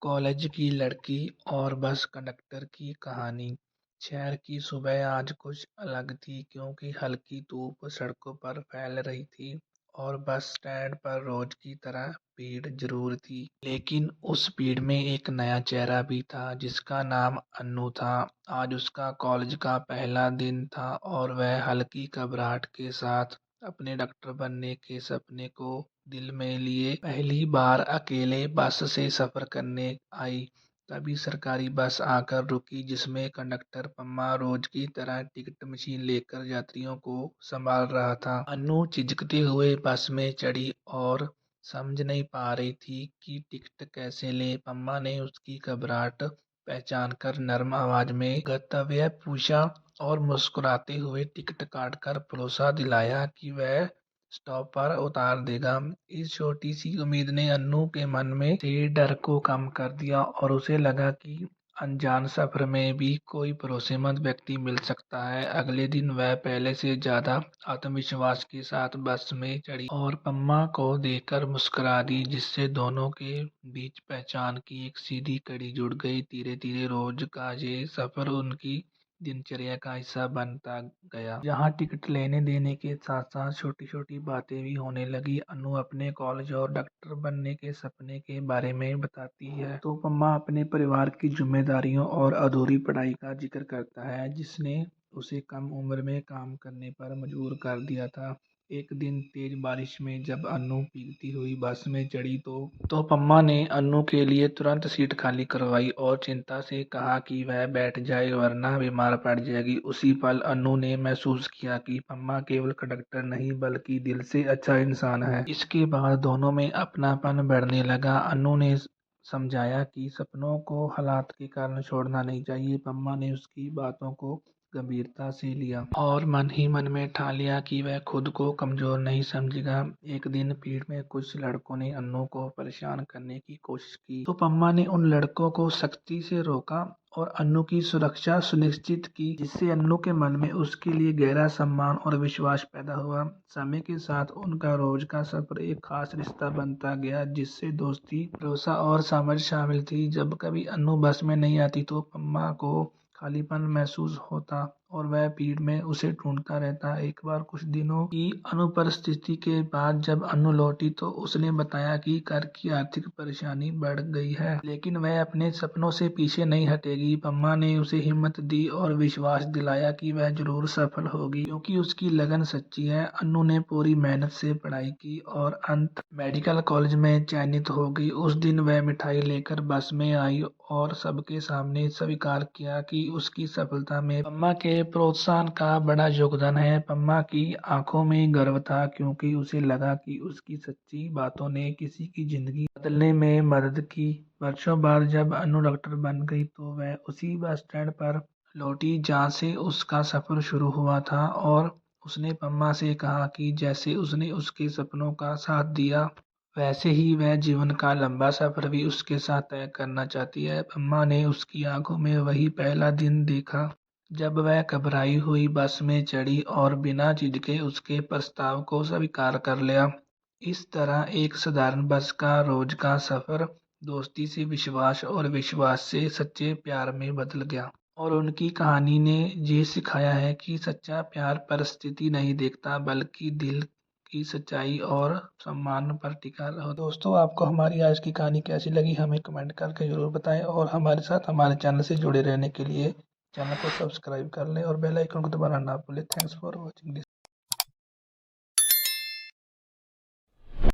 College की लड़की और बस कंडक्टर की कहानी। शहर की सुबह आज कुछ अलग थी क्योंकि हल्की धूप सड़कों पर फैल रही थी और बस स्टैंड पर रोज की तरह भीड़ जरूर थी, लेकिन उस भीड़ में एक नया चेहरा भी था जिसका नाम अन्नू था। आज उसका कॉलेज का पहला दिन था और वह हल्की घबराहट के साथ अपने डॉक्टर बनने के सपने को दिल में लिए पहली बार अकेले बस से सफर करने आई। तभी सरकारी बस आकर रुकी जिसमें कंडक्टर पम्मा रोज की तरह टिकट मशीन लेकर यात्रियों को संभाल रहा था। अनु झिझकते हुए बस में चढ़ी और समझ नहीं पा रही थी कि टिकट कैसे ले। पम्मा ने उसकी घबराहट पहचान कर नर्म आवाज में गंतव्य पूछा और मुस्कुराते हुए टिकट काटकर भरोसा दिलाया कि वह स्टॉप पर उतार देगा। इस छोटी सी उम्मीद ने अन्नू के मन में से डर को कम कर दिया और उसे लगा कि अनजान सफर में भी कोई भरोसेमंद व्यक्ति मिल सकता है। अगले दिन वह पहले से ज्यादा आत्मविश्वास के साथ बस में चढ़ी और पम्मा को देखकर मुस्कुरा दी, जिससे दोनों के बीच पहचान की एक सीधी कड़ी जुड़ गई। धीरे धीरे रोज का ये सफर उनकी दिनचर्या का हिस्सा बनता गया, जहाँ टिकट लेने देने के साथ साथ छोटी छोटी बातें भी होने लगी। अनु अपने कॉलेज और डॉक्टर बनने के सपने के बारे में बताती है तो पम्मा अपने परिवार की जिम्मेदारियों और अधूरी पढ़ाई का जिक्र करता है जिसने उसे कम उम्र में काम करने पर मजबूर कर दिया था। एक दिन तेज बारिश में जब अन्नू भीगती हुई बस में चढ़ी तो पम्मा ने अन्नू के लिए तुरंत सीट खाली करवाई और चिंता से कहा कि वह बैठ जाए वरना बीमार पड़ जाएगी। उसी पल अन्नू ने महसूस किया कि पम्मा केवल कंडक्टर नहीं बल्कि दिल से अच्छा इंसान है। इसके बाद दोनों में अपनापन बढ़ने लगा। अन्नू ने समझाया कि सपनों को हालात के कारण छोड़ना नहीं चाहिए। पम्मा ने उसकी बातों को गंभीरता से लिया और मन ही मन में ठान लिया कि वह खुद को कमजोर नहीं समझेगा। एक दिन भीड़ में कुछ लड़कों ने अन्नू को परेशान करने की कोशिश की तो पम्मा ने उन लड़कों को सख्ती से रोका और अन्नू की सुरक्षा सुनिश्चित की, जिससे अन्नू के मन में उसके लिए गहरा सम्मान और विश्वास पैदा हुआ। समय के साथ उनका रोज का सफर एक खास रिश्ता बनता गया जिससे दोस्ती, भरोसा और समझ शामिल थी। जब कभी अन्नू बस में नहीं आती तो पम्मा को खालीपन महसूस होता और वह भीड़ में उसे ढूंढता रहता। एक बार कुछ दिनों की अनुपस्थिति के बाद जब अनु लौटी तो उसने बताया कि घर की आर्थिक परेशानी बढ़ गई है, लेकिन वह अपने सपनों से पीछे नहीं हटेगी। पम्मा ने उसे हिम्मत दी और विश्वास दिलाया कि वह जरूर सफल होगी क्योंकि उसकी लगन सच्ची है। अनु ने पूरी मेहनत से पढ़ाई की और अंत मेडिकल कॉलेज में चयनित हो गई। उस दिन वह मिठाई लेकर बस में आई और सबके सामने स्वीकार किया कि उसकी सफलता में पम्मा के प्रोत्साहन का बड़ा योगदान है। पम्मा की आंखों में गर्व था क्योंकि उसे लगा कि उसकी सच्ची बातों ने किसी की जिंदगी बदलने में मदद की। वर्षों बाद जब अनु डॉक्टर बन गई तो वह उसी बस स्टैंड पर लौटी जहाँ से उसका सफर शुरू हुआ था और उसने पम्मा से कहा कि जैसे उसने उसके सपनों का साथ दिया वैसे ही वह जीवन का लंबा सफर भी उसके साथ तय करना चाहती है। पम्मा ने उसकी आंखों में वही पहला दिन देखा जब वह घबराई हुई बस में चढ़ी और बिना झिझके उसके प्रस्ताव को स्वीकार कर लिया। इस तरह एक साधारण बस का रोज का सफर दोस्ती से विश्वास और विश्वास से सच्चे प्यार में बदल गया और उनकी कहानी ने ये सिखाया है कि सच्चा प्यार परिस्थिति नहीं देखता बल्कि दिल की सच्चाई और सम्मान पर टिका रहो। दोस्तों, आपको हमारी आज की कहानी कैसी लगी हमें कमेंट करके जरूर बताएं और हमारे साथ हमारे चैनल से जुड़े रहने के लिए चैनल को सब्सक्राइब कर लें और बेल आइकन को दबाना ना भूलें। Thanks for watching this.